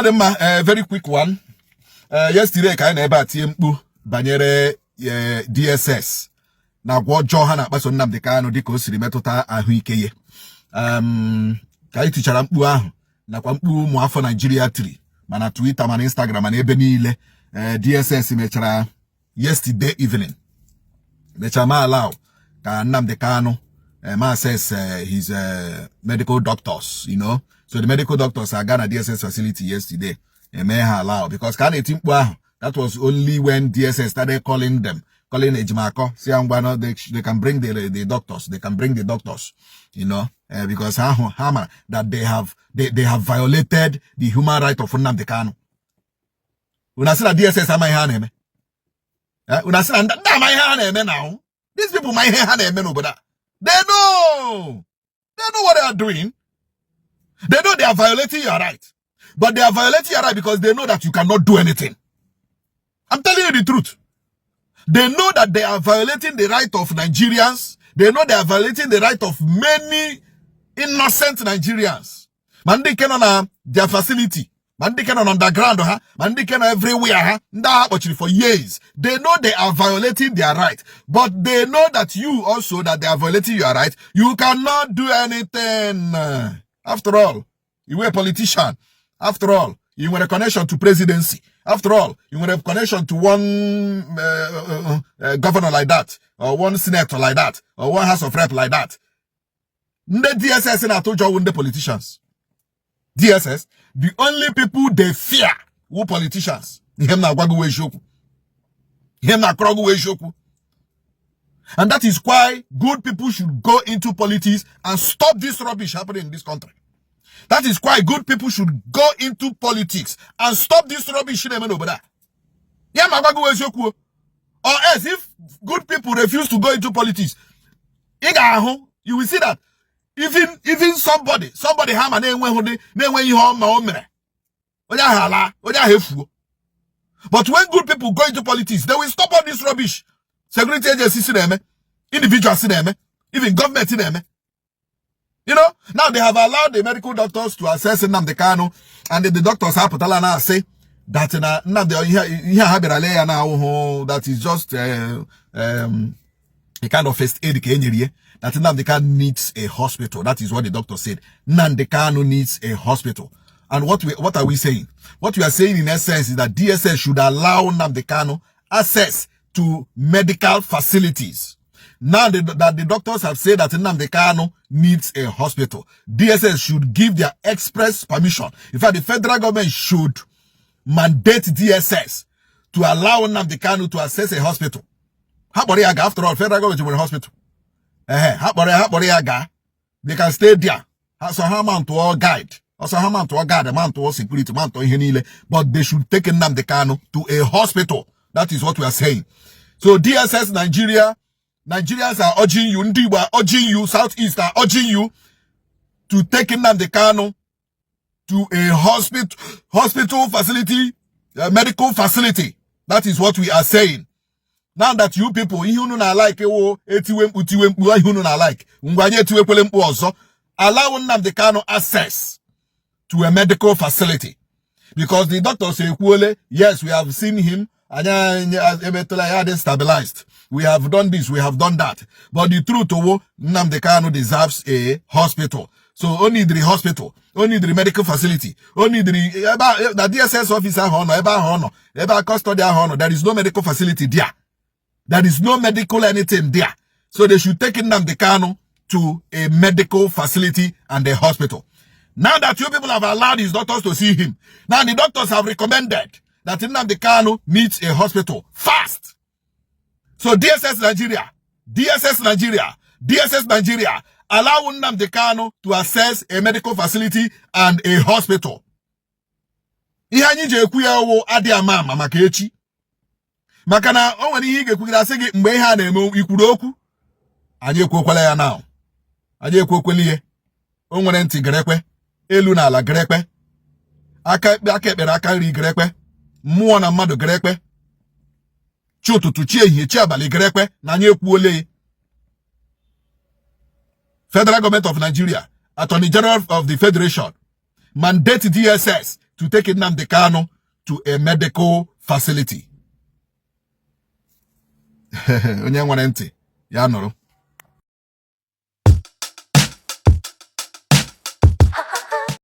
a very quick one. Yesterday, I never TMU banyere DSS. Na gwo Johan akpaso Nnamdi Kanu dịka o siri metụta ahụike ye. Ka anyị tichara mkpu ahụ nakwa mkpu ụmụ afọ Nigeria 3 mana Twitter mana Instagram mana ebe niile. DSS mechara yesterday evening. Mechara ma allow ka Nnamdi Kanu access his medical doctors, you know. So the medical doctors are gonna DSS facility yesterday. And may allow because that was only when DSS started calling Ejimako. See, they can bring the doctors. They can bring the doctors, you know, because that they have violated the human right of Nnamdi Kanu. Una say that DSS are my hand, una say that my hand now. These people my hand over that. They know what they are doing. They know they are violating your right. But they are violating your right because they know that you cannot do anything. I'm telling you the truth. They know that they are violating the right of Nigerians. They know they are violating the right of many innocent Nigerians. Mandi on their facility. Mandi on underground. Mandi everywhere. For years. They know they are violating their right. But they know that you also, that they are violating your right. You cannot do anything. After all, you were a politician. After all, you were a connection to presidency. After all, you were a connection to one governor like that, or one senator like that, or one house of rep like that. The DSS and I told you the politicians. DSS, the only people they fear were politicians. And that is why good people should go into politics and stop this rubbish happening in this country. That is why good people should go into politics and stop this rubbish over there. Or else, if good people refuse to go into politics, you will see that even somebody but when good people go into politics, they will stop all this rubbish. Security agencies, individuals, even government. You know, now they have allowed the medical doctors to assess Nnamdi Kanu, and the doctors have put now say that that is just a kind of first aid that Nnamdi Kanu needs a hospital. That is what the doctor said. Nnamdi Kanu needs a hospital. And what are we saying? What we are saying in essence is that DSS should allow Nnamdi Kanu access to medical facilities. Now that the doctors have said that Nnamdi Kanu needs a hospital, DSS should give their express permission. In fact, the federal government should mandate DSS to allow Nnamdi Kanu to access a hospital. After all, federal government will a hospital. They can stay there. So how man to all guide. Also how man to all guide, man to all security, man to all, but they should take Nnamdi Kanu to a hospital. That is what we are saying. So DSS Nigerians are urging you, Ndi Igbo are urging you, Southeast are urging you to take Nnamdi Kanu to a hospital facility, a medical facility. That is what we are saying. Now that you people, allow Nnamdi Kanu access to a medical facility. Because the doctor say, yes, we have seen him, and stabilized. We have done this, we have done that. But the truth, Nnamdi Kanu deserves a hospital. So only the hospital, only the medical facility, only the DSS officer, ever custodial, there is no medical facility there. There is no medical anything there. So they should take Nnamdi Kanu to a medical facility and a hospital. Now that you people have allowed his doctors to see him, now the doctors have recommended that Nnamdi Kanu needs a hospital fast. So DSS Nigeria, allow Nnamdi Kanu to access a medical facility and a hospital. Ihe anyị je ekwu ya wo adi ama maka echi. Maka na o nwere ihe ga-ekwugira asị gị mgbe ihe a na-eme ikwuru okwu. Anyị ekwokwala ya now. Anyị ekwokwala ihe. O nwere ntị gerekwe, elu na ala gerekwe. Aka ekpere aka nri gerekwe. Mmụọ na mmadụ gerekwe. Chi ụtụtụ chi ehihie chi abalị gerekwe na anyị ekwuole. Federal Government of Nigeria, Attorney General of the Federation, mandate DSS to take Nnamdi Kanu to a medical facility. Onye nwere ntị ya nụrụ.